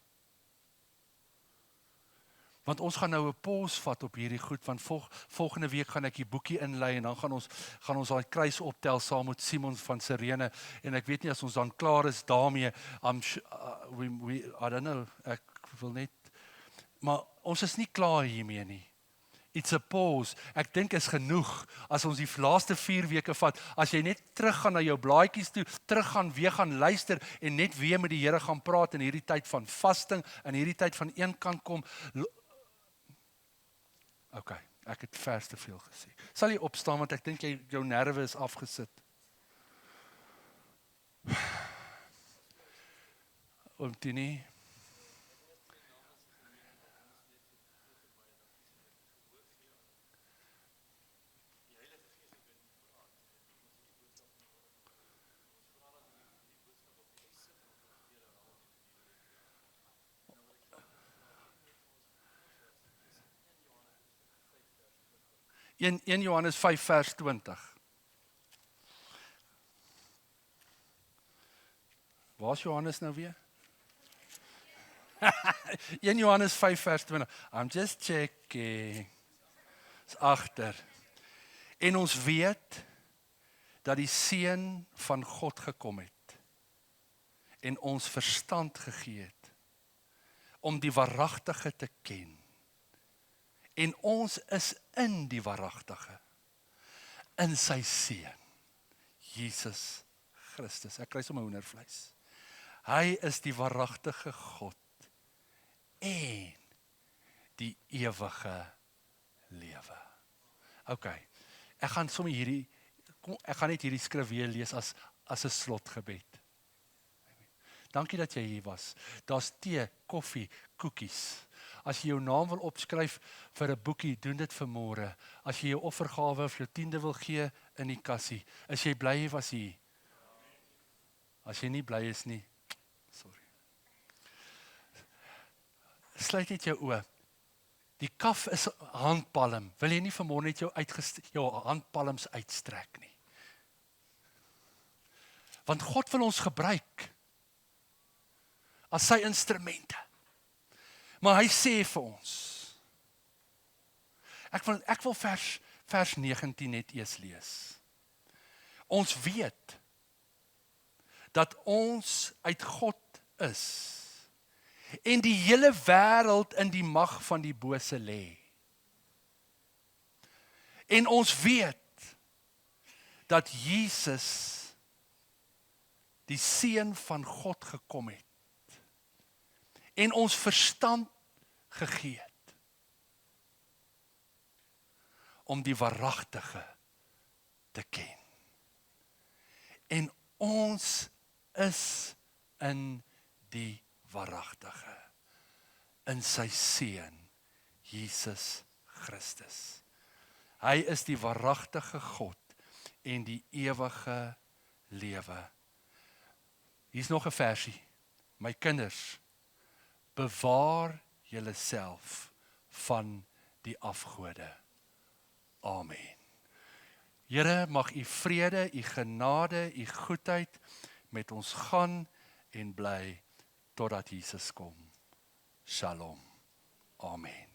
Want ons gaan nou 'n pause vat op hierdie goed, want volgende week gaan ek die boekie inlei en dan gaan ons daai kruis optel saam met Simon van Sirene en ek weet nie as ons dan klaar is daarmee, I don't know, ek wil net, maar ons is nie klaar hiermee nie. It's a pause. Ek dink is genoeg as ons die laaste 4 weke vat, as jy net teruggaan na jou blaadjies toe, teruggaan, weer gaan luister en net weer met die Here gaan praat in hierdie tyd van vasting, in hierdie tyd van een kant kom. Okay, ek het vers te veel gesê. Sal jy opstaan want ek dink jou nerve is afgesit. Om Tini. In 1 Johannes 5 vers 20. Waar is Johannes nou weer? 1 Johannes 5 vers 20. I'm just checking. Is agter. En ons weet dat die Seun van God gekom het en ons verstand gegee het om die waaragtige te ken. En ons is in die waaragtige, in sy Seun, Jesus Christus. Ek kry sommer hoendervleis. Hy is die waaragtige God en die ewige lewe. Okay, ek gaan net hierdie skrif weer lees as 'n slotgebed. Dankie dat jy hier was. Daar's tee, koffie, koekies. As jy jou naam wil opskryf vir 'n boekie, doen dit vir môre. As jy jou offergawe of jou tiende wil gee, in die kassie. Is jy bly jy was hier? As jy nie bly is nie, sorry. Sluit net jou oë. Die kaf is handpalm. Wil jy nie vanmôre net jou handpalms uitstrek nie? Want God wil ons gebruik as sy instrumente. Maar hy sê vir ons. Ek wil vers 19 net eers lees. Ons weet dat ons uit God is en die hele wêreld in die mag van die bose lê. En ons weet dat Jesus, die Seun van God gekom het en ons verstand gegee het om die waaragtige te ken. En ons is in die waaragtige, in sy Seun, Jesus Christus. Hy is die waaragtige God en die ewige lewe. Hier's nog 'n versie. My kinders, bewaar julleself van die afgode. Amen. Here, mag u vrede, u genade, u goedheid met ons gaan en bly totdat Jesus kom. Shalom. Amen.